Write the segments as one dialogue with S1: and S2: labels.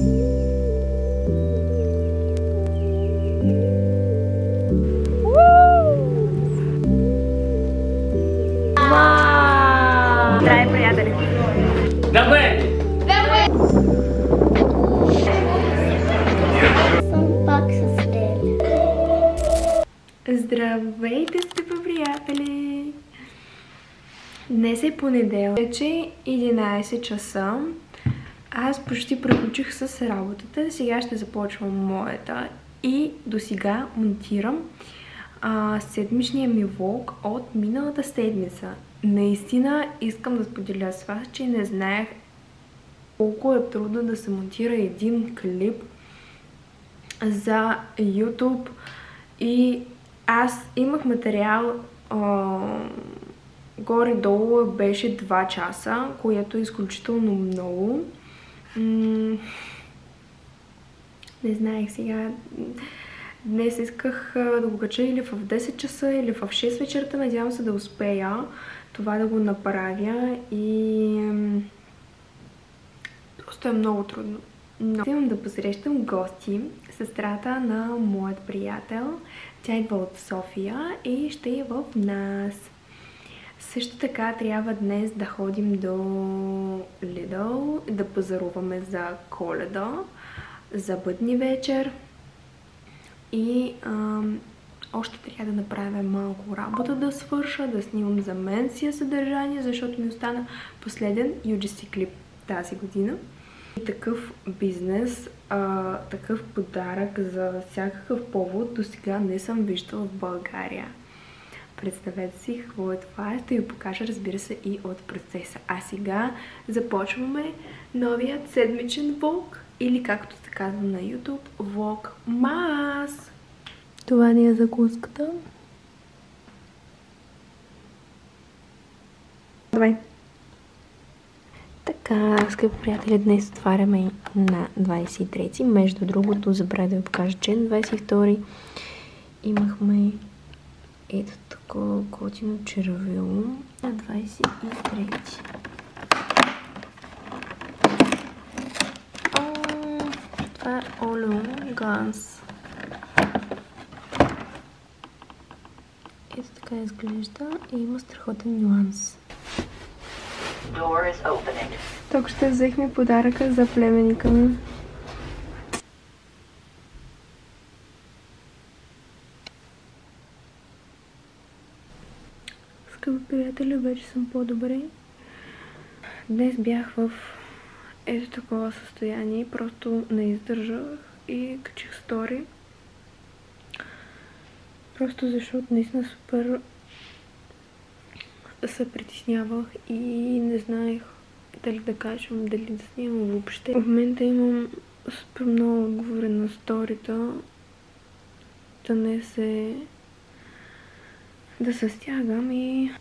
S1: Здравей, приятели! Здравейте, скъпи приятели! Днес е понеделник, вече 11 часа. Аз почти приключих с работата. Сега ще започвам моята и до сега монтирам седмичния ми влог от миналата седмица. Наистина искам да споделя с вас, че не знаех колко е трудно да се монтира един клип за YouTube и аз имах материал, горе-долу беше 2 часа, което е изключително много. Не знаех сега. Днес исках да го кача или в 10 часа, или в 6 вечерта. Надявам се да успея това да го направя и просто е много трудно. Но имам да посрещам гости, сестрата на моят приятел. Тя идва от София и ще е в нас. Също така трябва днес да ходим до Lidl, да пазаруваме за Коледа, за бъдни вечер. И още трябва да направя малко работа да свърша, да снимам за мен си съдържание, защото ми остана последен UGC клип тази година. И такъв бизнес, такъв подарък за всякакъв повод до сега не съм виждала в България. Представете си какво е това. Ще ви покажа, разбира се, и от процеса. А сега започваме новият седмичен влог, или както се казва на YouTube, влог Мас. Това ни е закуската. Давай. Така, скъпи приятели, днес отваряме на 23-ти. Между другото, забравя да ви покажа, че на 22-ри имахме ето такова готино червило на 23-ти. Това е Олео Ганс. Ето така изглежда и има страхотен нюанс. Тук ще взехме подаръка за племенника ми. Скъпи приятели, вече съм по-добре. Днес бях в ето такова състояние, просто не издържах и качих стори. Просто защото наистина супер се притеснявах и не знаех дали да качвам, дали да снимам въобще. В момента имам супер много отговори на сторита, да се стягам и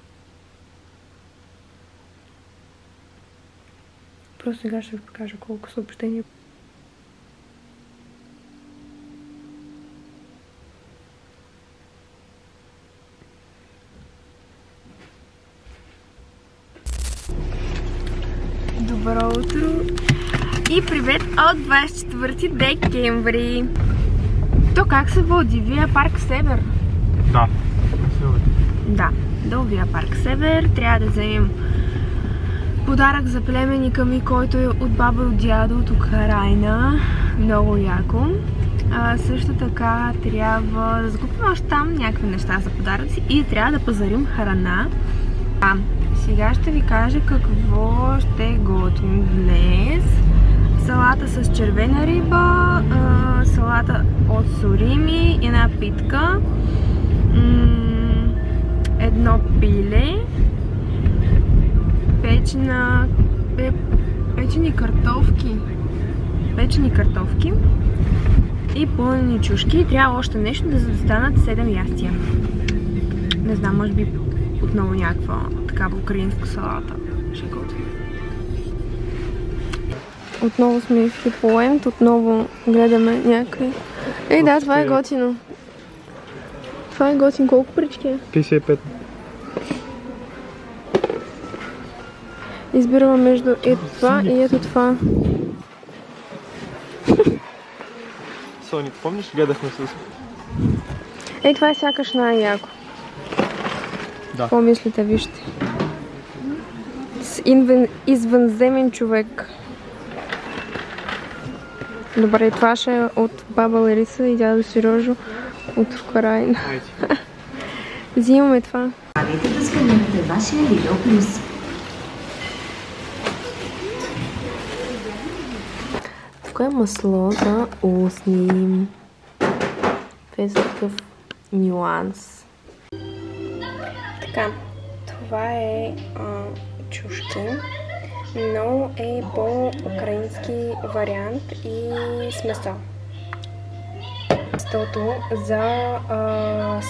S1: просто сега ще ви покажа колко съобщения. Добро утро и привет от 24 декември. То как се води? Вия парк Север?
S2: Да.
S1: Да, до Вия парк Север. Трябва да вземем подарък за племенника ми, който е от баба и от дядо от Украйна. Много яко. Също така трябва да закупим още там някакви неща за подаръци и трябва да пазарим храна. Сега ще ви кажа какво ще готвим днес. Салата с червена риба, салата от сурими, една питка, едно пиле, печени картофки и пълнени чушки. Трябва още нещо да станат 7 ястия. Не знам, може би отново някаква такава украинска салата ще готвим. Отново сме в Хиполент, отново гледаме някакви. Ей, да, това е готино. Това е готино. Колко прички е?
S2: 55.
S1: Избираме между ето това и ето това.
S2: Соник, помниш? Гледахме с...
S1: Ей, това е сякаш най-яко.
S2: Да.
S1: Какво мислите, вижте? С извънземен човек. Добре, това ще е от баба Лариса и дядо Сережо от Украина. Взимаме това.
S3: Давайте да сканирате вашия Lidl Plus.
S1: Тук е масло за устни. Това е за такъв нюанс. Така, това е чушки, но е по-украински вариант и с месо. Местото за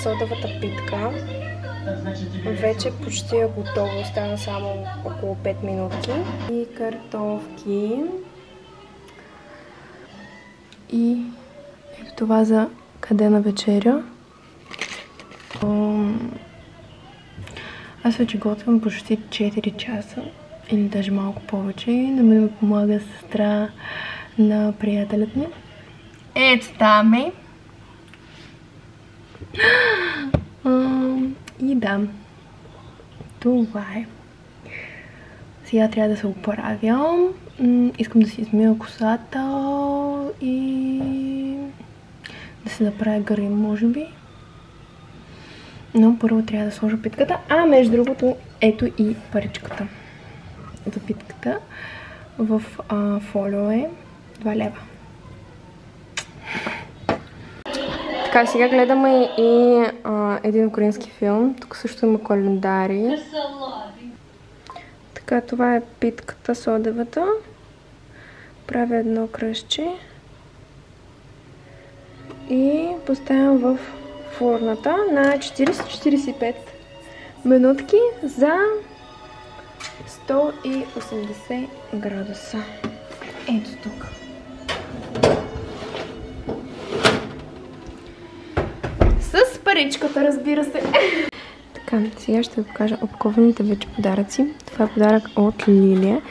S1: содовата питка вече почти е готово, остава само около 5 минутки. И картофки. И ето това за къде на вечеря. Аз вече готвям почти 4 часа или даже малко повече. На мен ми помага сестра на приятелят ми. Ето там е. И да, това е. Сега трябва да се оправя. Искам да си измия косата и да се направя грим, може би. Но първо трябва да сложа питката. А, между другото, ето и паричката за питката. В фолио е 2 лева. Така, сега гледаме и един украински филм. Тук също има календари. Така, това е питката содевата. Правя едно кръстче. И поставям в фурната на 40-45 минутки за 180 градуса. Ето тук. С паричката, разбира се. Така, сега ще ви покажа опакованите вече подаръци. Това е подарък от Лилия.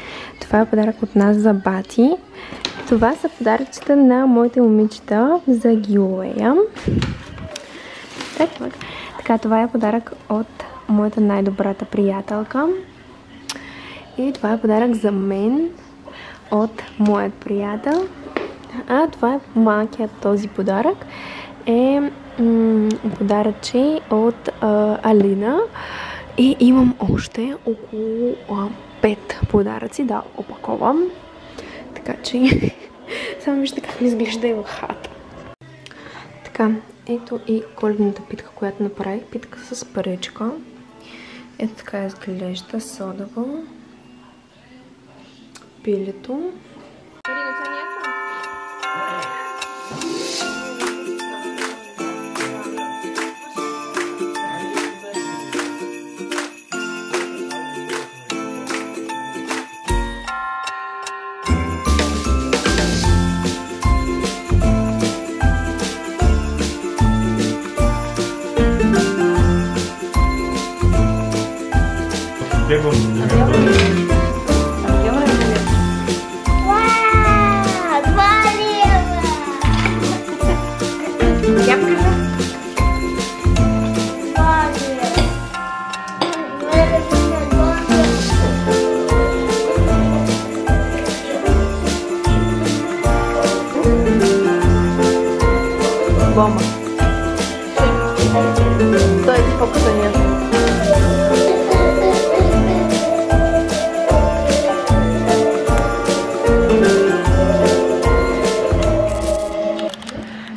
S1: Това е подарък от нас за Бати. Това са подаръците на моите момичета за гилуея. Така, това е подарък от моята най-добрата приятелка. И това е подарък за мен от моят приятел. А това е малкият този подарък. Е подаръче от Алина. И имам още около 5 подаръци да опаковам. Така че само вижте как ми изглежда и в хата. Така, ето и коледната питка, която направих. Питка с паричка. Ето така изглежда содово. Пилето. Бомба. Той е по-късания.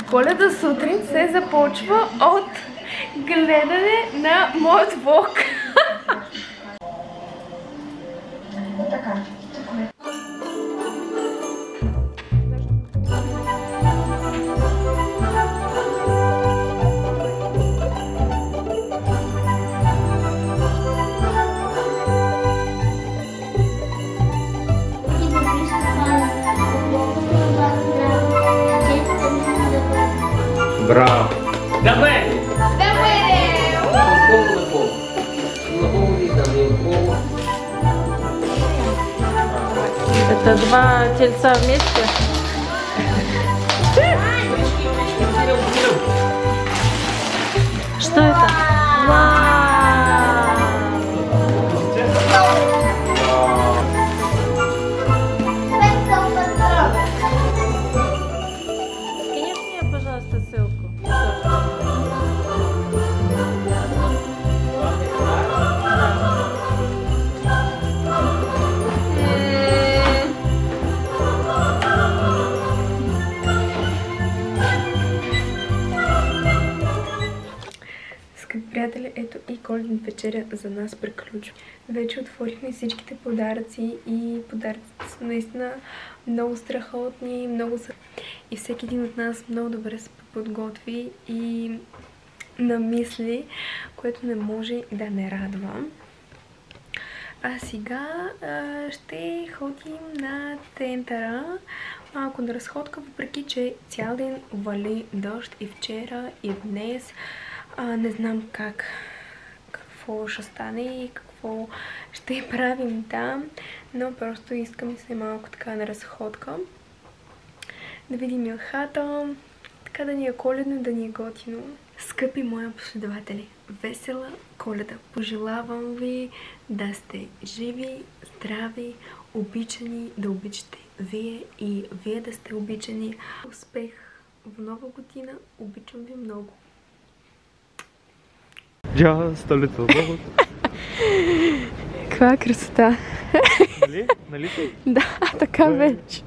S1: Коледа сутрин се започва от гледане на моят влог.
S2: Браво!
S4: Да бъде!
S1: Да бъде!
S4: Это два тельца вместе?
S1: ето и коледна вечеря за нас приключва. Вече отворихме всичките подаръци и подаръците са наистина много страхотни, много са... И всеки един от нас много добре се подготви и намисли, което не може да не радва. А сега ще ходим на центъра. Малко на разходка, въпреки че цял ден вали дъжд и вчера, и днес. Не знам какво ще стане и какво ще правим там, но просто искам се малко така на разходка. Да видим елхата, така да ни е коледно, да ни е готино. Скъпи мои последователи, весела Коледа! Пожелавам ви да сте живи, здрави, обичани, да обичате вие и вие да сте обичани. Успех в нова година! Обичам ви много!
S2: Just a little boat.
S1: Каква красота!
S2: Нали? Нали?
S1: Да, така вече.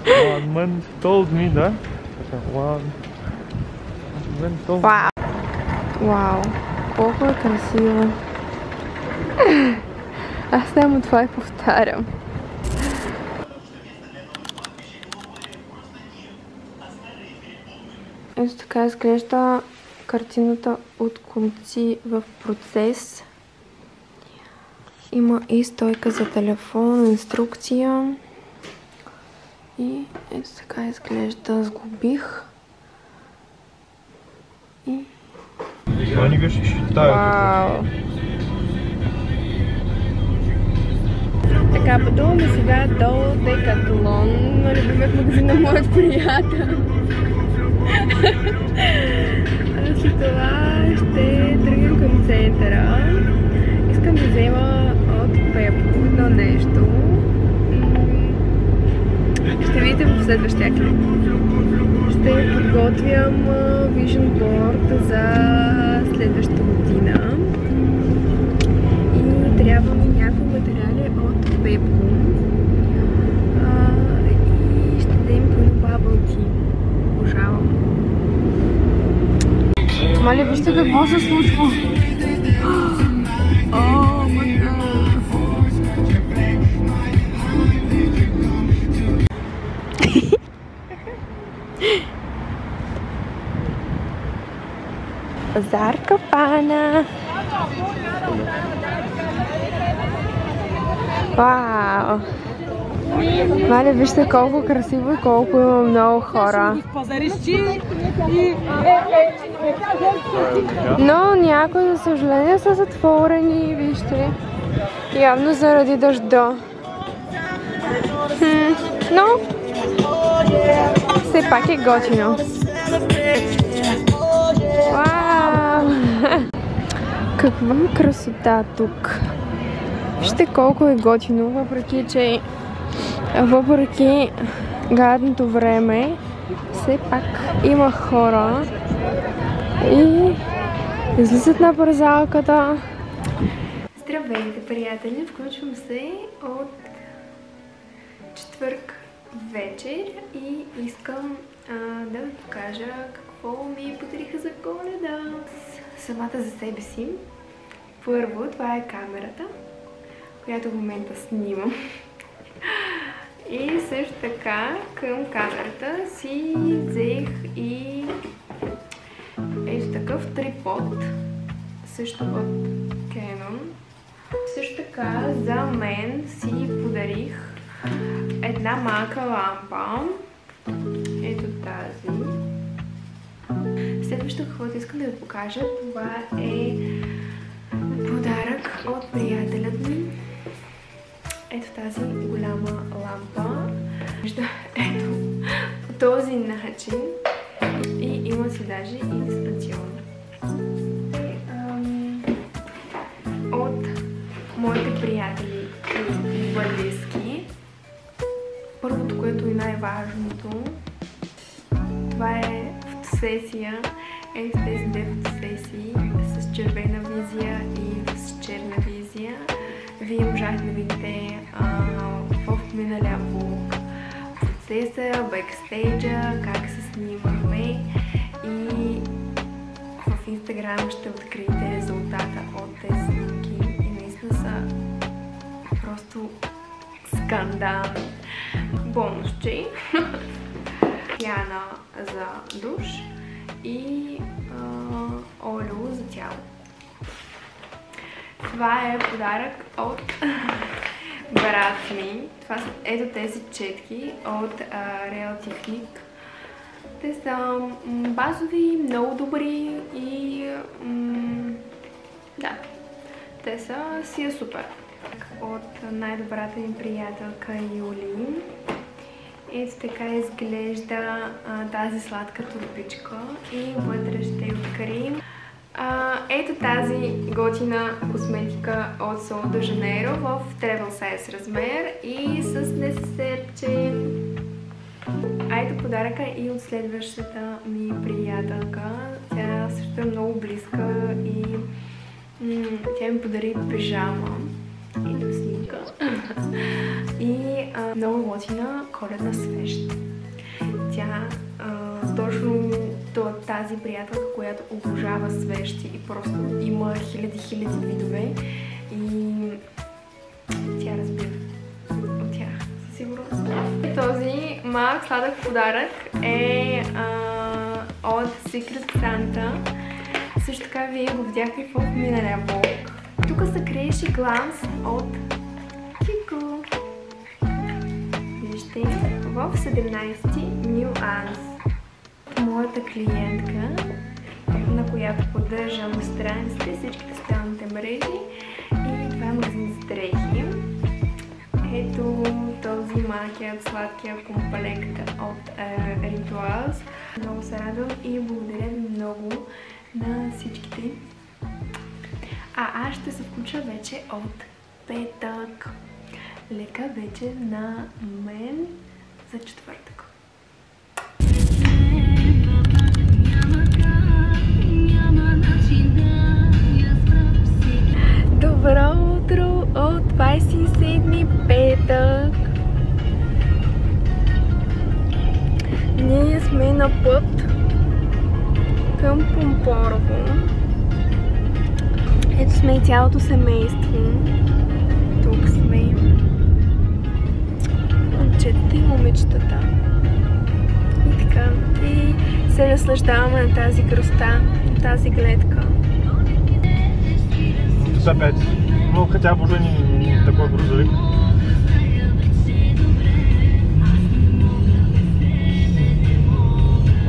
S2: One man told me that. One man told me.
S1: Вау! Вау! Колко е красиво! Аз само това и повтарям. Ето така изглежда картината от конци в процес. Има и стойка за телефон, инструкция. И ето така изглежда. Сглобих. И...
S2: Они го ще считают.
S1: Вау! Така, пътуваме сега до Декатлон, на любимият магазин на моят приятел. След това ще тръгнем към центъра. Искам да взема от Пепко едно нещо. Ще видите в следващия клип. Ще подготвям Vision Board за следващата година. И трябва ми някакви материали от Пепко. И ще дадем по Bubble Tea. Обожавам. Маля, вижте какво се случва. О, май гад. Пазар Капана. Вау! Маля, вижте колко красиво и колко има много хора. Но някои, за съжаление, са затворени, вижте. Явно заради дъжда. Но все пак е готино. Вау! Каква красота тук! Вижте колко е готино, въпреки гадното време, все пак има хора и излизат на парзалката. Здравейте, приятели! Включвам се от четвъртък вечер и искам да ви покажа какво ми подариха за Коледа. Самата за себе си. Първо, това е камерата, която в момента снимам. И също така към камерата си взех и ето такъв трипод, също от Canon. Също така за мен си подарих една малка лампа. Ето тази. Следващото, каквото искам да ви покажа, това е подарък от приятелят ми. Ето тази голяма лампа. Ето по този начин. И има си даже и дистанционно. От моите приятели вализки. Първото, което е най-важното, това е фотосесия. Ето тези две фотосесии с червена визия и с черна визия. Вие можахте да видите в миналия влог процеса, бекстейджа, как се снимахме и в Инстаграм ще откриете резултата от тези снимки и наистина са просто скандални. Бонусче, пяна за душ и олио за тяло. Това е подарък от брат ми. Това са ето тези четки от Relative. Те са базови, много добри и да, те са си е супер. От най-добрата ми приятелка Юли. Ето така изглежда тази сладка турбичка и вътре ще открием. Ето тази готина косметика от Sol de Janeiro в travel size размер и с несесерче. Ето подаръка и от следващата ми приятелка. Тя също е много близка и тя ми подари пижама. Ето снимка. И много готина коледна свещ. Тя точно тази приятелка, която обожава свещи и просто има хиляди видове и тя разбира от тях, със сигурност. Този малък сладък подарък е от Secret Santa. Също така вие го видяхте в миналия влог. Тук се криеше гланс от Kiko. Вижте, в 17-ти нюанс. Моята клиентка, на която поддържам страниците, всичките социалните мрежи и това е магазин за дрехи. Ето този малкият сладкия комплект от Rituals. Много се радвам и благодаря ви много на всичките. Аз ще се включа вече от петък. Лека вечер на мен за четвъртък. Добро утро от 27 петък. Ние сме на път към Помпорово. Ето сме и цялото семейство. Тук сме момчетата и момичетата. И така. И се наслаждаваме на тази красота, на тази гледка.
S2: Опять. Ну, хотя бы уже не такой грузовик.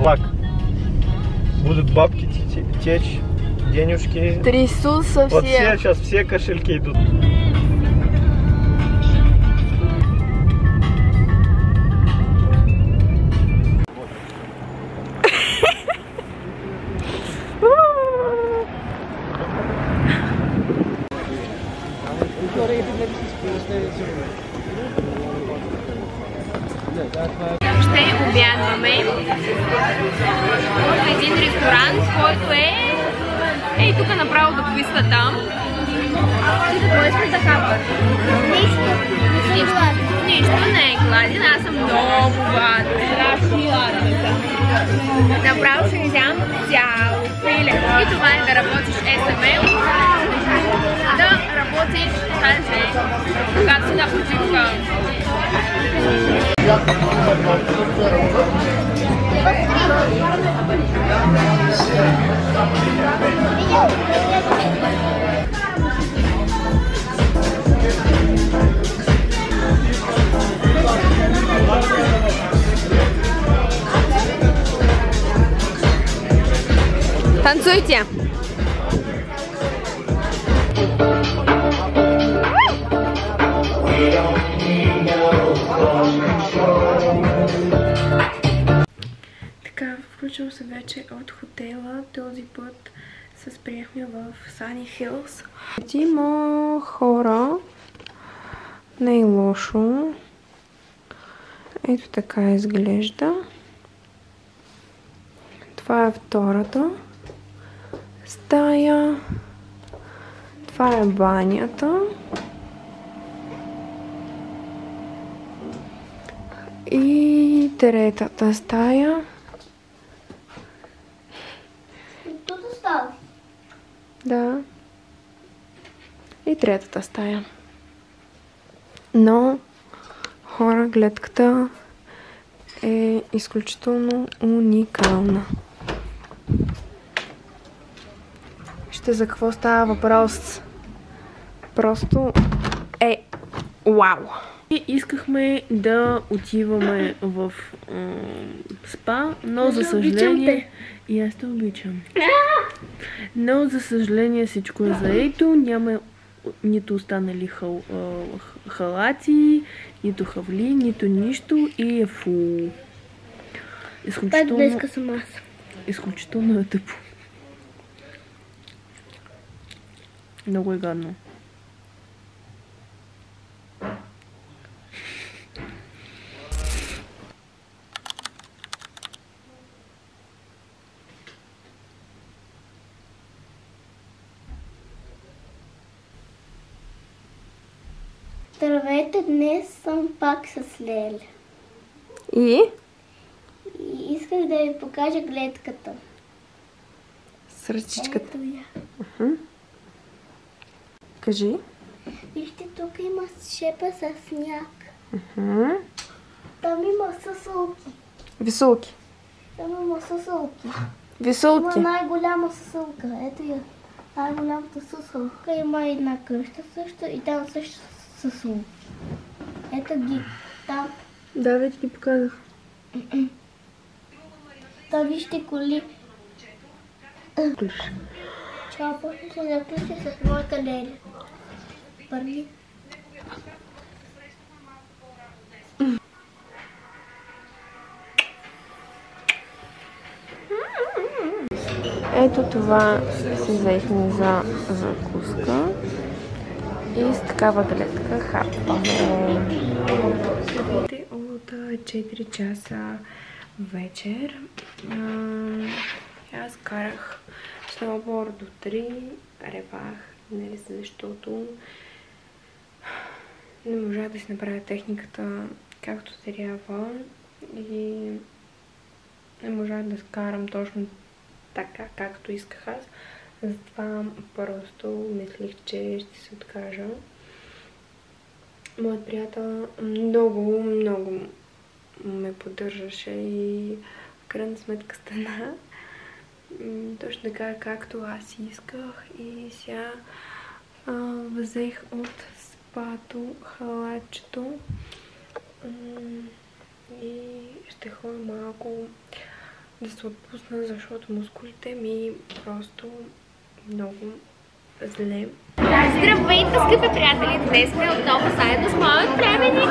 S2: Лак. Будут бабки течь, денежки.
S1: Трясутся все.
S2: Вот все, сейчас все кошельки идут.
S1: Ще обядваме в един ресторант, който е тук направо до пистата. Ти какво искаш да хапваш? Нищо не е гладен, аз съм много гладен. Страшно гладен. Направо ще вземам цяло пиле. И това е да работиш SML. Да работиш даже когато си на почивка. Танцуйте! Така, включвам се вече от хотела. Този път се спряхме в Sunny Hills. Има хора. Не е лошо. Ето така изглежда. Това е втората стая. Това е банята. И И третата стая.
S4: Тут осталось.
S1: Да. И третата стая. Но хора, гледката е изключително уникална. Вижте за какво става въпрос. Просто е вау! И искахме да отиваме в спа, но за съжаление... И аз те обичам. Но за съжаление всичко е заето. Няма нито останали халати, нито хавли, нито нищо. И е фу.
S4: Днеска съм аз.
S1: Изключително е тъпо. Много е гадно.
S4: Здравейте, днес съм пак с Леля.
S1: И?
S4: И исках да ви покажа гледката.
S1: С ръчичката.
S4: Ето я.
S1: Кажи.
S4: Вижте, тук има шепа с сняг. Там има съсълки.
S1: Висулки.
S4: Там има съсълки.
S1: Висулки.
S4: Има най-голяма съсълка. Ето я. Най-голямата съсълка. Има една къща също и там също съсълки. Ето ги. Там.
S1: Да, вече ги показах.
S4: Там вижте коли. Чао, после ще заключа с моята Леля. Първи.
S1: Ето това си взехме за закуска. И с такава гледка хапваме. От 4 часа вечер. Аз карах сноуборд до 3. Ревах, нали, защото не можах да си направя техниката както трябва и не можах да скарам точно така, както исках аз. Затова просто мислих, че ще се откажа. Моят приятел много ме поддържаше и в крайна сметка стана точно така, както аз исках. И сега взех от спато халатчето и ще ходя малко да се отпусна, защото мускулите ми просто много зле.
S5: Здравейте, скъпи приятели! Днес сме отново заедно с моят племенник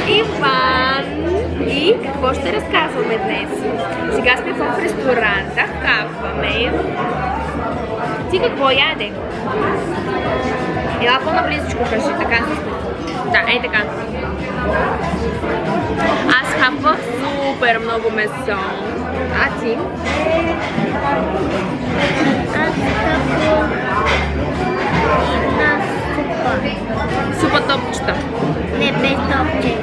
S5: Иван. И какво ще разказваме днес? Сега сме в ресторанта, хапваме. Ти какво яде? Ела по-наблизичко кажи, така. Да, ей така. Аз хапвах супер много месо. А ти?
S4: Аз хапвам една супа.
S5: Супа топчета.
S4: Не, без топче.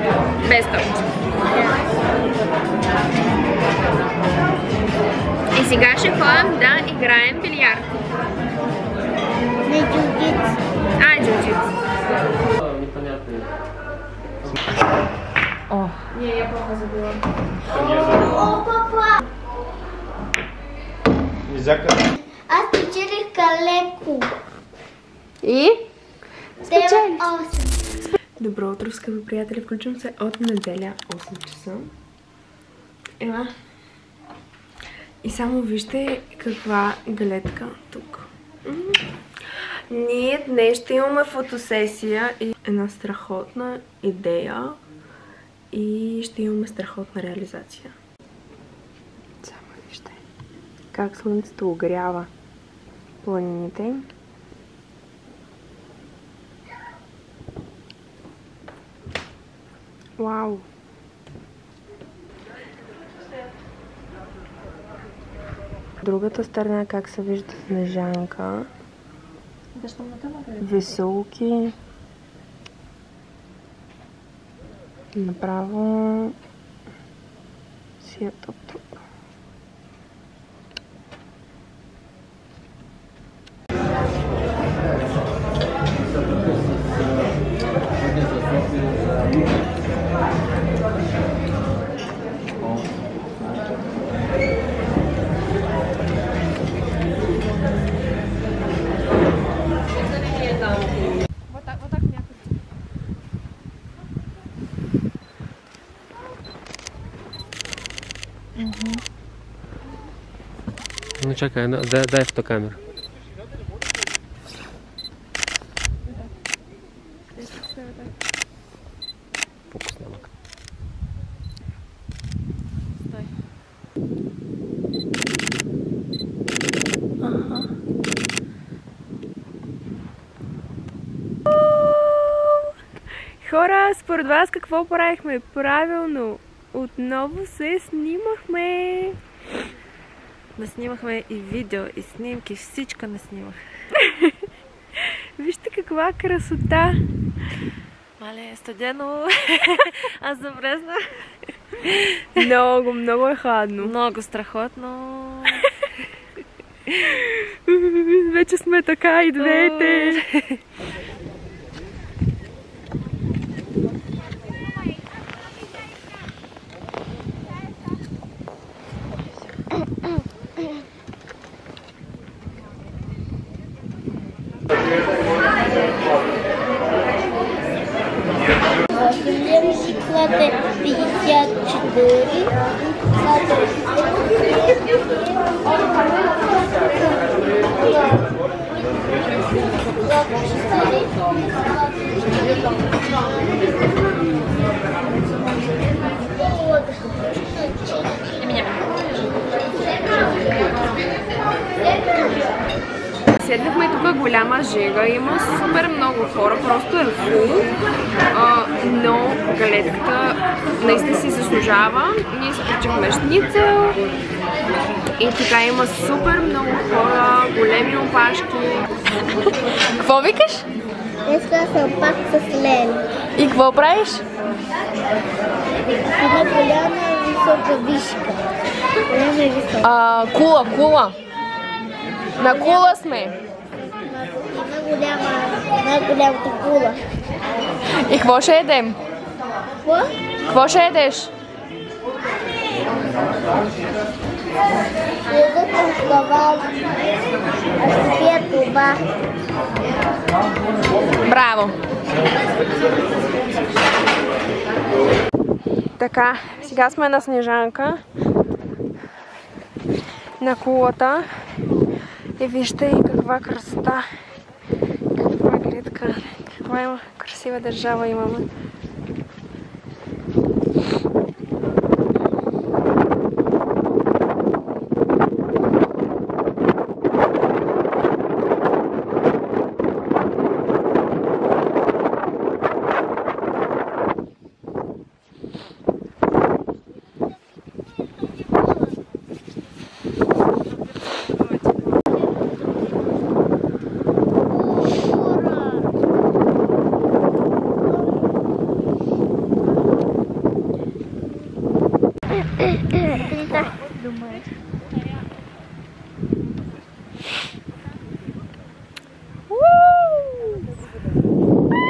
S5: Без топчета. И сега ще ходим да играем билиард.
S4: Не, джуджицу.
S5: Джуджицу.
S1: О,
S4: О, папа! Аз печелих калеко.
S1: и?
S4: 9-8.
S1: Добро утро, скъпи приятели. Включвам се от неделя 8 часа. Ела. И само вижте каква гледка тук. Ние днес ще имаме фотосесия и една страхотна идея и ще имаме страхотна реализация. Само вижте как слънцето огрява планините. Вау! Другата страна как се вижда Снежанка. Висулки. Направо си на топ-топ.
S6: Ну чакай, дай фотокамеру. Фокус намак.
S1: Хора, според вас какво правихме? Правилно! Отново се снимахме!
S7: Наснимахме и видео, и снимки, всичко наснимах.
S1: Вижте каква красота!
S7: Мале, студено. Аз замръзнах.
S1: Много, много е хладно.
S7: Много страхотно.
S1: Вече сме така и двете.
S4: Клад е 54.
S1: Седнахме тук голяма жега, има супер много хора, просто е фул, но галетката наистина си заслужава. Ние спричихме шницел и така има супер много хора, големи опашки.
S7: Какво викаш?
S4: Днеска съм пак с Лели.
S7: И какво правиш?
S4: Има голяма висока вишка. Голяма и висока.
S7: Кула. На кула сме.
S4: Има голямата кула.
S7: И какво ще едем?
S4: Какво?
S7: Какво ще едеш?
S4: Еда към кавал. А ще пия това.
S7: Браво!
S1: Така, сега сме на Снежанка, на кулата и вижте каква красота, каква гледка, каква красива държава имаме.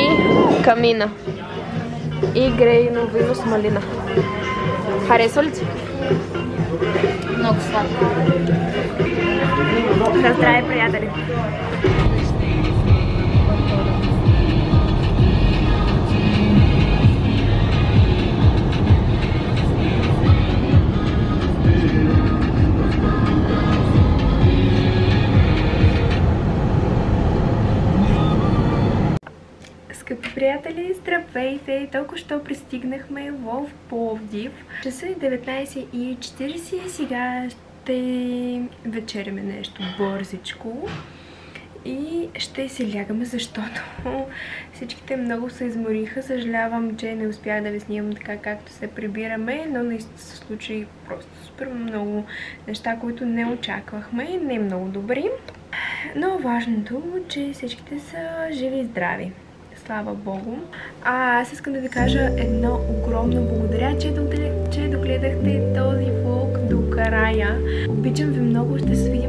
S1: И камина. И грейно вино с малина. Харесва ли ти?
S7: Много сладко.
S1: На здраве, приятели! Скъпи приятели, здравейте! Толкова що пристигнахме в Пловдив. Часът е 19:40 и сега ще вечеряме нещо бързичко и ще се лягаме, защото всичките много се измориха. Съжалявам, че не успях да ви снимам така, както се прибираме, но наистина се случи просто супер много неща, които не очаквахме, не много добри. Но важното е, че всичките са живи и здрави. слава Богу. Аз искам да ви кажа едно огромно благодаря, че догледахте този влог до края. Обичам ви много, ще се видим